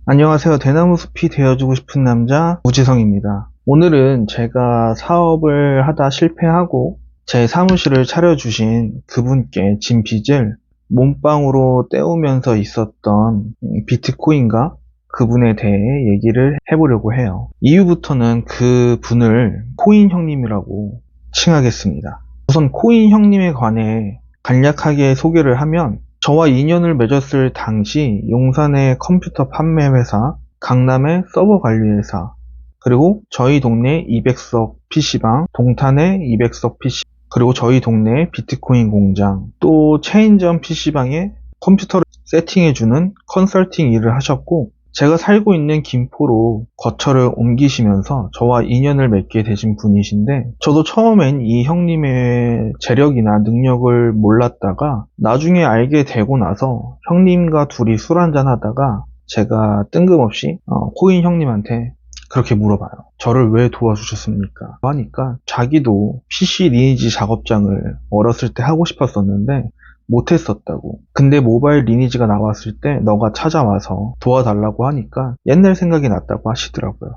안녕하세요. 대나무 숲이 되어주고 싶은 남자 우지성입니다. 오늘은 제가 사업을 하다 실패하고 제 사무실을 차려주신 그분께 진 빚을 몸빵으로 때우면서 있었던 비트코인과 그분에 대해 얘기를 해보려고 해요. 이후부터는 그분을 코인 형님이라고 칭하겠습니다. 우선 코인 형님에 관해 간략하게 소개를 하면, 저와 인연을 맺었을 당시 용산의 컴퓨터 판매 회사, 강남의 서버 관리 회사, 그리고 저희 동네 200석 PC방, 동탄의 200석 PC, 그리고 저희 동네 비트코인 공장, 또 체인점 PC방에 컴퓨터를 세팅해주는 컨설팅 일을 하셨고, 제가 살고 있는 김포로 거처를 옮기시면서 저와 인연을 맺게 되신 분이신데, 저도 처음엔 이 형님의 재력이나 능력을 몰랐다가 나중에 알게 되고 나서 형님과 둘이 술 한잔 하다가 제가 뜬금없이 코인 형님한테 그렇게 물어봐요. 저를 왜 도와주셨습니까? 하니까 자기도 PC 리니지 작업장을 어렸을 때 하고 싶었었는데 못했었다고. 근데 모바일 리니지가 나왔을 때 너가 찾아와서 도와달라고 하니까 옛날 생각이 났다고 하시더라고요.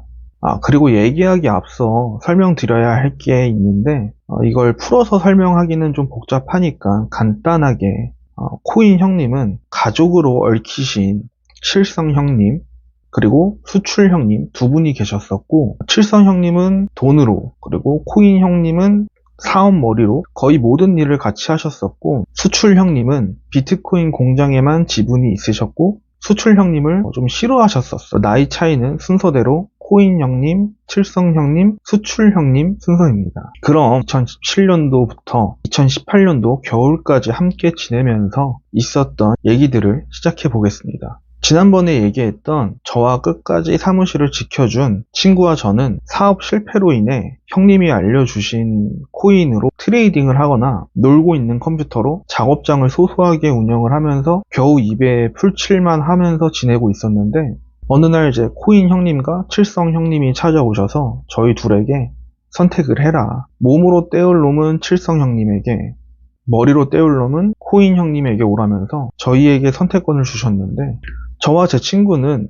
그리고 얘기하기 앞서 설명드려야 할 게 있는데, 이걸 풀어서 설명하기는 좀 복잡하니까 간단하게, 코인 형님은 가족으로 얽히신 칠성 형님, 그리고 수출 형님 두 분이 계셨었고, 칠성 형님은 돈으로, 그리고 코인 형님은 사업 머리로 거의 모든 일을 같이 하셨었고, 수출 형님은 비트코인 공장에만 지분이 있으셨고, 수출 형님을 좀 싫어하셨었어. 나이 차이는 순서대로 코인 형님, 칠성 형님, 수출 형님 순서입니다. 그럼 2017년도부터 2018년도 겨울까지 함께 지내면서 있었던 얘기들을 시작해 보겠습니다. 지난번에 얘기했던 저와 끝까지 사무실을 지켜준 친구와 저는 사업 실패로 인해 형님이 알려주신 코인으로 트레이딩을 하거나 놀고 있는 컴퓨터로 작업장을 소소하게 운영을 하면서 겨우 입에 풀칠만 하면서 지내고 있었는데, 어느 날 이제 코인 형님과 칠성 형님이 찾아오셔서 저희 둘에게 선택을 해라. 몸으로 때울 놈은 칠성 형님에게, 머리로 때울 놈은 코인 형님에게 오라면서 저희에게 선택권을 주셨는데, 저와 제 친구는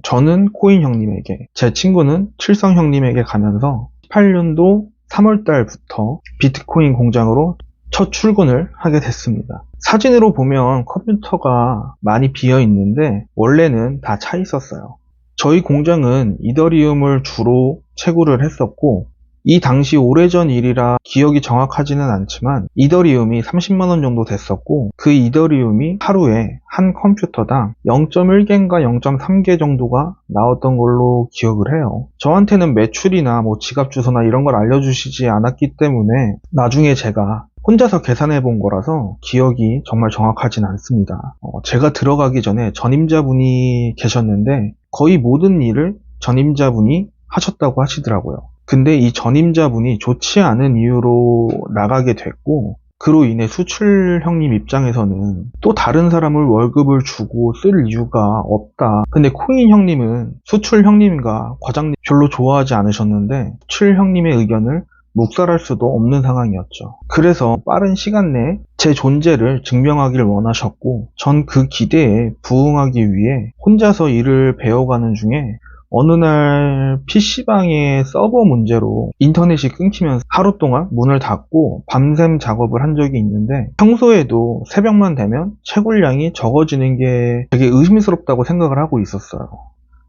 저는 코인 형님에게, 제 친구는 칠성 형님에게 가면서 18년도 3월 달부터 비트코인 공장으로 첫 출근을 하게 됐습니다. 사진으로 보면 컴퓨터가 많이 비어 있는데 원래는 다 차 있었어요. 저희 공장은 이더리움을 주로 채굴을 했었고, 이 당시 오래전 일이라 기억이 정확하지는 않지만 이더리움이 30만원 정도 됐었고, 그 이더리움이 하루에 한 컴퓨터당 0.1개인가 0.3개 정도가 나왔던 걸로 기억을 해요. 저한테는 매출이나 지갑 주소나 이런 걸 알려주시지 않았기 때문에 나중에 제가 혼자서 계산해 본 거라서 기억이 정말 정확하진 않습니다. 제가 들어가기 전에 전임자분이 계셨는데 거의 모든 일을 전임자분이 하셨다고 하시더라고요. 근데 이 전임자분이 좋지 않은 이유로 나가게 됐고, 그로 인해 수출 형님 입장에서는 또 다른 사람을 월급을 주고 쓸 이유가 없다. 근데 코인 형님은 수출 형님과 과장님 별로 좋아하지 않으셨는데 수출 형님의 의견을 묵살할 수도 없는 상황이었죠. 그래서 빠른 시간 내에 제 존재를 증명하길 원하셨고, 전 그 기대에 부응하기 위해 혼자서 일을 배워가는 중에 어느 날 PC방의 서버 문제로 인터넷이 끊기면서 하루 동안 문을 닫고 밤샘 작업을 한 적이 있는데, 평소에도 새벽만 되면 채굴량이 적어지는 게 되게 의심스럽다고 생각을 하고 있었어요.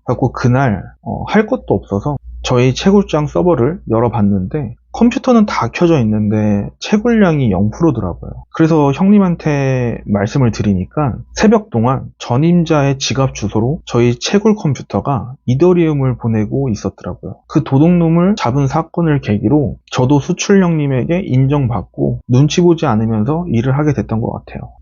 그래서 그날 할 것도 없어서 저희 채굴장 서버를 열어봤는데 컴퓨터는 다 켜져 있는데 채굴량이 0%더라고요. 그래서 형님한테 말씀을 드리니까 새벽 동안 전임자의 지갑 주소로 저희 채굴 컴퓨터가 이더리움을 보내고 있었더라고요. 그 도둑놈을 잡은 사건을 계기로 저도 수출 형님에게 인정받고 눈치 보지 않으면서 일을 하게 됐던 것 같아요.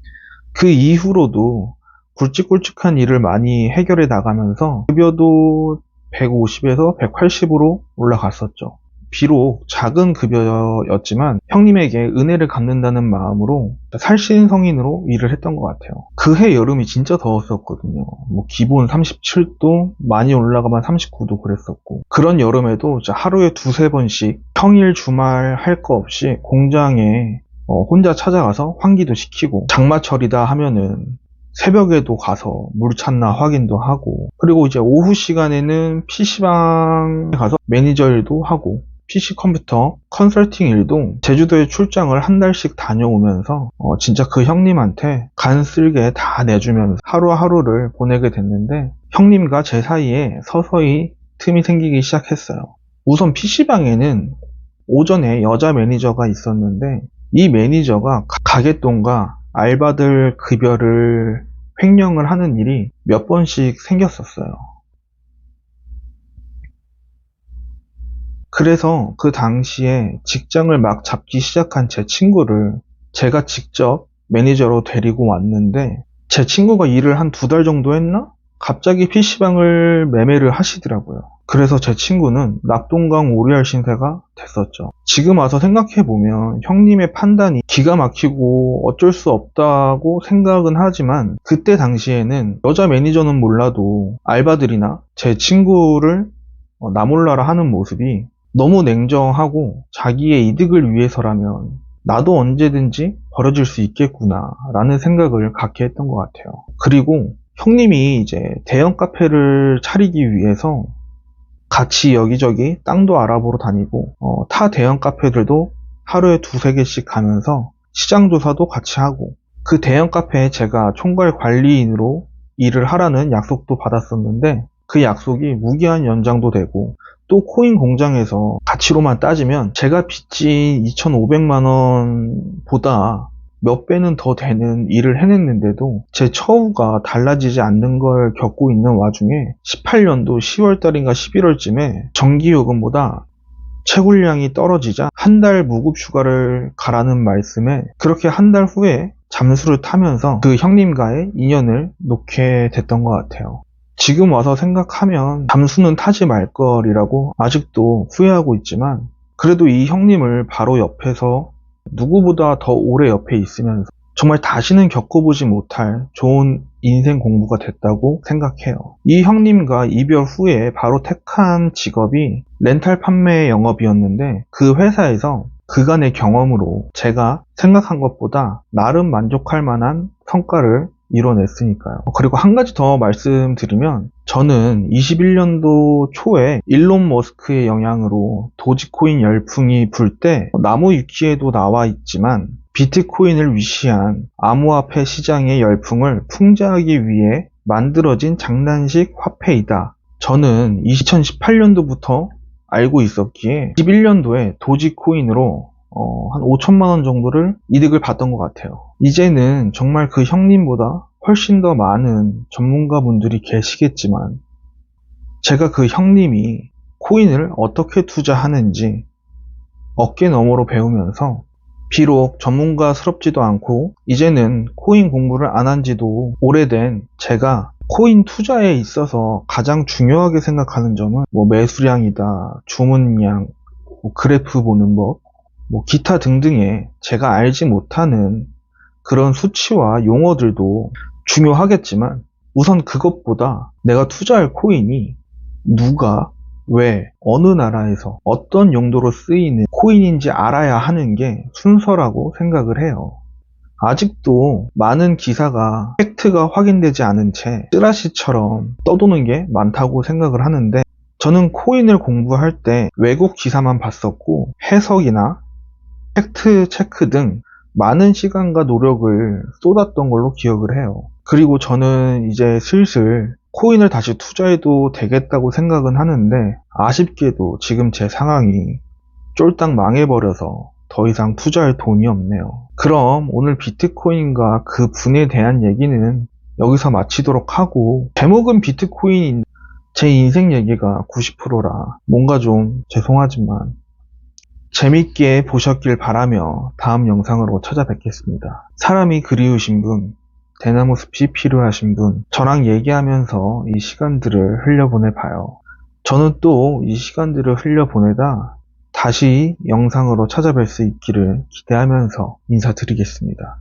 그 이후로도 굵직굵직한 일을 많이 해결해 나가면서 급여도 150에서 180으로 올라갔었죠. 비록 작은 급여였지만 형님에게 은혜를 갚는다는 마음으로 살신성인으로 일을 했던 것 같아요. 그해 여름이 진짜 더웠었거든요. 기본 37도, 많이 올라가면 39도 그랬었고, 그런 여름에도 하루에 두세 번씩 평일 주말 할 거 없이 공장에 혼자 찾아가서 환기도 시키고, 장마철이다 하면은 새벽에도 가서 물 찼나 확인도 하고, 그리고 이제 오후 시간에는 PC방에 가서 매니저 일도 하고, PC 컴퓨터 컨설팅 일도 제주도에 출장을 한 달씩 다녀오면서 진짜 그 형님한테 간 쓸게 다 내주면서 하루하루를 보내게 됐는데, 형님과 제 사이에 서서히 틈이 생기기 시작했어요. 우선 PC방에는 오전에 여자 매니저가 있었는데, 이 매니저가 가게돈과 알바들 급여를 횡령을 하는 일이 몇 번씩 생겼었어요. 그래서 그 당시에 직장을 막 잡기 시작한 제 친구를 제가 직접 매니저로 데리고 왔는데, 제 친구가 일을 한 2달 정도 했나? 갑자기 PC방을 매매를 하시더라고요. 그래서 제 친구는 낙동강 오리알 신세가 됐었죠. 지금 와서 생각해보면 형님의 판단이 기가 막히고 어쩔 수 없다고 생각은 하지만, 그때 당시에는 여자 매니저는 몰라도 알바들이나 제 친구를 나 몰라라 하는 모습이 너무 냉정하고 자기의 이득을 위해서라면 나도 언제든지 벌어질 수 있겠구나 라는 생각을 갖게 했던 것 같아요. 그리고 형님이 이제 대형 카페를 차리기 위해서 같이 여기저기 땅도 알아보러 다니고, 타 대형 카페들도 하루에 2-3개씩 가면서 시장 조사도 같이 하고, 그 대형 카페에 제가 총괄 관리인으로 일을 하라는 약속도 받았었는데, 그 약속이 무기한 연장도 되고, 또 코인 공장에서 가치로만 따지면 제가 빚진 2,500만 원보다 몇 배는 더 되는 일을 해냈는데도 제 처우가 달라지지 않는 걸 겪고 있는 와중에 18년도 10월달인가 11월쯤에 전기요금보다 채굴량이 떨어지자 한 달 무급 휴가를 가라는 말씀에, 그렇게 한 달 후에 잠수를 타면서 그 형님과의 인연을 놓게 됐던 것 같아요. 지금 와서 생각하면 잠수는 타지 말걸이라고 아직도 후회하고 있지만, 그래도 이 형님을 바로 옆에서 누구보다 더 오래 옆에 있으면서 정말 다시는 겪어보지 못할 좋은 인생 공부가 됐다고 생각해요. 이 형님과 이별 후에 바로 택한 직업이 렌탈 판매 영업이었는데, 그 회사에서 그간의 경험으로 제가 생각한 것보다 나름 만족할 만한 성과를 이뤄냈으니까요. 그리고 한 가지 더 말씀드리면, 저는 21년도 초에 일론 머스크의 영향으로 도지코인 열풍이 불 때 나무 위키에도 나와 있지만, 비트코인을 위시한 암호화폐 시장의 열풍을 풍자하기 위해 만들어진 장난식 화폐이다. 저는 2018년도부터 알고 있었기에 21년도에 도지코인으로 한 5천만 원 정도를 이득을 봤던 것 같아요. 이제는 정말 그 형님보다 훨씬 더 많은 전문가분들이 계시겠지만, 제가 그 형님이 코인을 어떻게 투자하는지 어깨 너머로 배우면서, 비록 전문가스럽지도 않고 이제는 코인 공부를 안 한 지도 오래된 제가 코인 투자에 있어서 가장 중요하게 생각하는 점은 매수량이다, 주문량, 그래프 보는 법, 기타 등등의 제가 알지 못하는 그런 수치와 용어들도 중요하겠지만, 우선 그것보다 내가 투자할 코인이 누가, 왜, 어느 나라에서 어떤 용도로 쓰이는 코인인지 알아야 하는 게 순서라고 생각을 해요. 아직도 많은 기사가 팩트가 확인되지 않은 채 찌라시처럼 떠도는 게 많다고 생각을 하는데, 저는 코인을 공부할 때 외국 기사만 봤었고, 해석이나 팩트 체크 등 많은 시간과 노력을 쏟았던 걸로 기억을 해요. 그리고 저는 이제 슬슬 코인을 다시 투자해도 되겠다고 생각은 하는데, 아쉽게도 지금 제 상황이 쫄딱 망해버려서 더 이상 투자할 돈이 없네요. 그럼 오늘 비트코인과 그 분에 대한 얘기는 여기서 마치도록 하고, 제목은 비트코인인데 제 인생 얘기가 90%라 뭔가 좀 죄송하지만 재밌게 보셨길 바라며 다음 영상으로 찾아뵙겠습니다. 사람이 그리우신 분, 대나무 숲이 필요하신 분, 저랑 얘기하면서 이 시간들을 흘려보내봐요. 저는 또 이 시간들을 흘려보내다 다시 영상으로 찾아뵐 수 있기를 기대하면서 인사드리겠습니다.